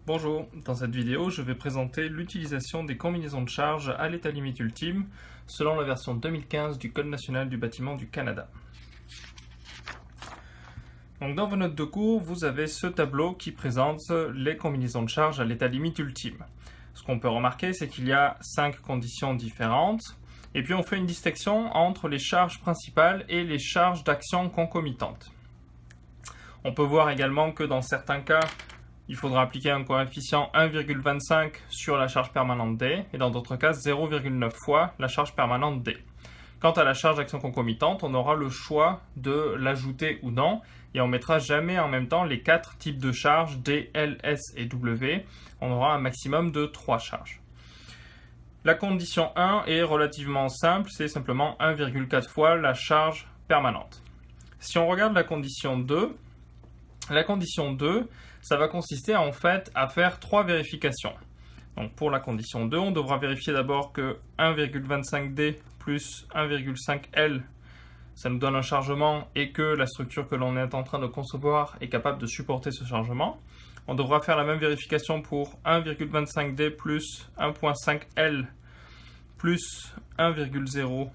Bonjour, dans cette vidéo, je vais présenter l'utilisation des combinaisons de charges à l'état limite ultime selon la version 2015 du Code national du bâtiment du Canada. Donc dans vos notes de cours, vous avez ce tableau qui présente les combinaisons de charges à l'état limite ultime. Ce qu'on peut remarquer, c'est qu'il y a 5 conditions différentes, et puis on fait une distinction entre les charges principales et les charges d'action concomitantes. On peut voir également que dans certains cas, il faudra appliquer un coefficient 1,25 sur la charge permanente D, et dans d'autres cas 0,9 fois la charge permanente D. Quant à la charge d'action concomitante, on aura le choix de l'ajouter ou non, et on ne mettra jamais en même temps les 4 types de charges D, L, S et W. On aura un maximum de 3 charges. La condition 1 est relativement simple, c'est simplement 1,4 fois la charge permanente. Si on regarde la condition 2, ça va consister en fait à faire 3 vérifications. Donc pour la condition 2, on devra vérifier d'abord que 1,25D plus 1,5L, ça nous donne un chargement et que la structure que l'on est en train de concevoir est capable de supporter ce chargement. On devra faire la même vérification pour 1,25D plus 1,5L plus 1,0S,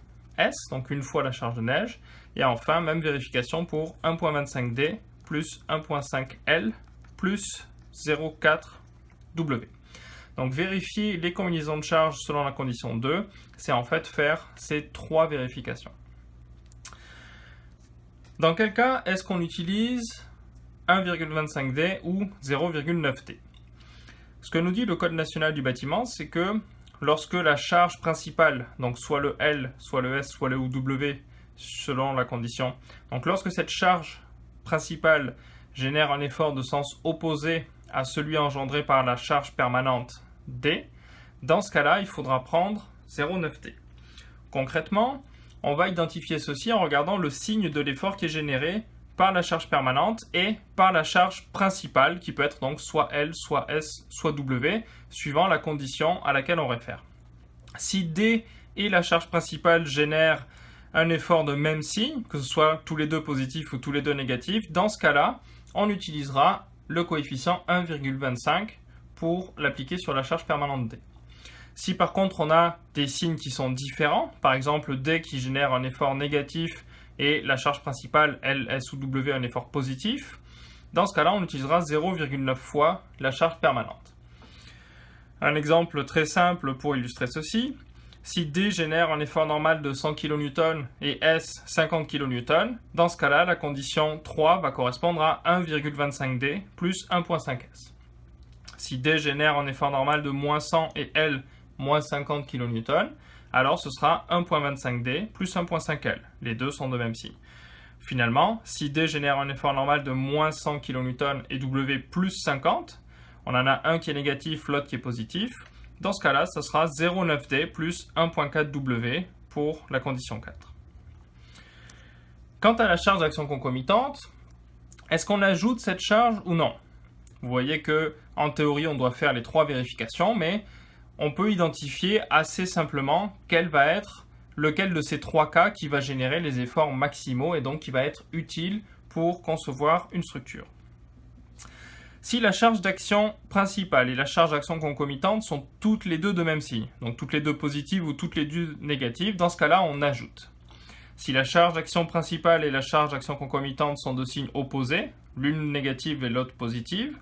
donc une fois la charge de neige. Et enfin, même vérification pour 1,25D plus 1,5L plus 0,4W. Donc vérifier les combinaisons de charges selon la condition 2, c'est en fait faire ces 3 vérifications. Dans quel cas est-ce qu'on utilise 1,25D ou 0,9D? Ce que nous dit le Code national du bâtiment, c'est que lorsque la charge principale, donc soit le L, soit le S, soit le W, selon la condition, donc lorsque cette charge principale génère un effort de sens opposé à celui engendré par la charge permanente D, dans ce cas-là, il faudra prendre 0,9D. Concrètement, on va identifier ceci en regardant le signe de l'effort qui est généré par la charge permanente et par la charge principale, qui peut être donc soit L, soit S, soit W, suivant la condition à laquelle on réfère. Si D et la charge principale génèrent un effort de même signe, que ce soit tous les deux positifs ou tous les deux négatifs, dans ce cas-là, on utilisera le coefficient 1,25 pour l'appliquer sur la charge permanente D. Si par contre on a des signes qui sont différents, par exemple D qui génère un effort négatif et la charge principale L, S ou W un effort positif, dans ce cas-là on utilisera 0,9 fois la charge permanente. Un exemple très simple pour illustrer ceci, si D génère un effort normal de 100 kN et S 50 kN, dans ce cas-là, la condition 3 va correspondre à 1,25D plus 1,5S. Si D génère un effort normal de moins 100 et L moins 50 kN, alors ce sera 1,25D plus 1,5L. Les deux sont de même signe. Finalement, si D génère un effort normal de moins 100 kN et W plus 50, on en a un qui est négatif, l'autre qui est positif. Dans ce cas-là, ce sera 0,9D plus 1,4W pour la condition 4. Quant à la charge d'action concomitante, est-ce qu'on ajoute cette charge ou non? Vous voyez que en théorie, on doit faire les 3 vérifications, mais on peut identifier assez simplement quel va être lequel de ces 3 cas qui va générer les efforts maximaux et donc qui va être utile pour concevoir une structure. Si la charge d'action principale et la charge d'action concomitante sont toutes les deux de même signe, donc toutes les deux positives ou toutes les deux négatives, dans ce cas-là, on ajoute. Si la charge d'action principale et la charge d'action concomitante sont de signes opposés, l'une négative et l'autre positive,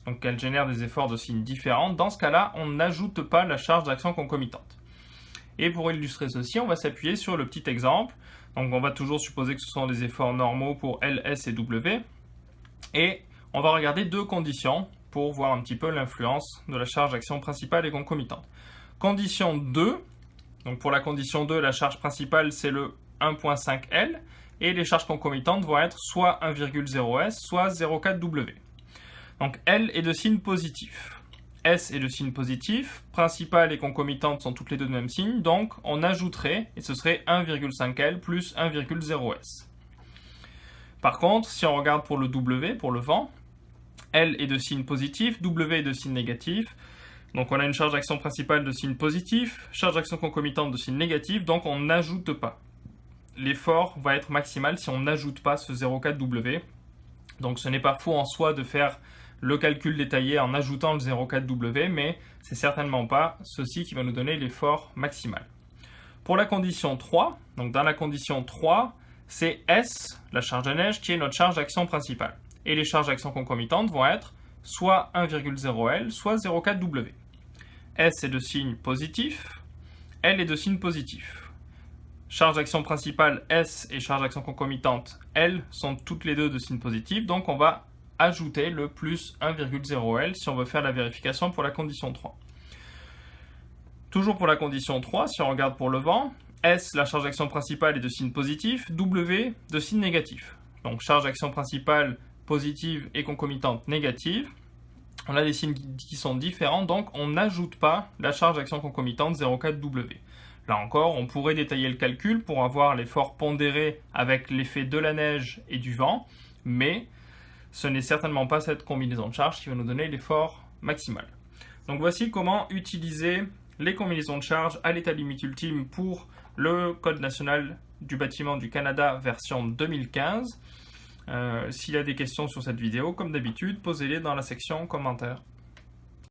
donc qu'elles génèrent des efforts de signes différents, dans ce cas-là, on n'ajoute pas la charge d'action concomitante. Et pour illustrer ceci, on va s'appuyer sur le petit exemple. Donc on va toujours supposer que ce sont des efforts normaux pour L, S et W. Et on va regarder 2 conditions pour voir un petit peu l'influence de la charge d'action principale et concomitante. Condition 2, donc pour la condition 2, la charge principale c'est le 1,5L et les charges concomitantes vont être soit 1,0S, soit 0,4W. Donc L est de signe positif, S est de signe positif, principale et concomitante sont toutes les deux de même signe, donc on ajouterait, et ce serait 1,5L plus 1,0S. Par contre, si on regarde pour le W, pour le vent, L est de signe positif, W est de signe négatif. Donc on a une charge d'action principale de signe positif, charge d'action concomitante de signe négatif, donc on n'ajoute pas. L'effort va être maximal si on n'ajoute pas ce 0,4W. Donc ce n'est pas faux en soi de faire le calcul détaillé en ajoutant le 0,4W, mais c'est certainement pas ceci qui va nous donner l'effort maximal. Pour la condition 3, donc dans la condition 3, c'est S, la charge de neige, qui est notre charge d'action principale. Et les charges d'action concomitantes vont être soit 1,0L, soit 0,4W. S est de signe positif, L est de signe positif. Charge d'action principale S et charge d'action concomitante L sont toutes les deux de signe positif, donc on va ajouter le plus 1,0L si on veut faire la vérification pour la condition 3. Toujours pour la condition 3, si on regarde pour le vent, S, la charge d'action principale est de signe positif, W de signe négatif. Donc charge d'action principale positive et concomitante négative. On a des signes qui sont différents, donc on n'ajoute pas la charge d'action concomitante 0,4W. Là encore, on pourrait détailler le calcul pour avoir l'effort pondéré avec l'effet de la neige et du vent, mais ce n'est certainement pas cette combinaison de charges qui va nous donner l'effort maximal. Donc voici comment utiliser les combinaisons de charges à l'état limite ultime pour le Code national du bâtiment du Canada version 2015. S'il y a des questions sur cette vidéo, comme d'habitude, posez-les dans la section commentaires.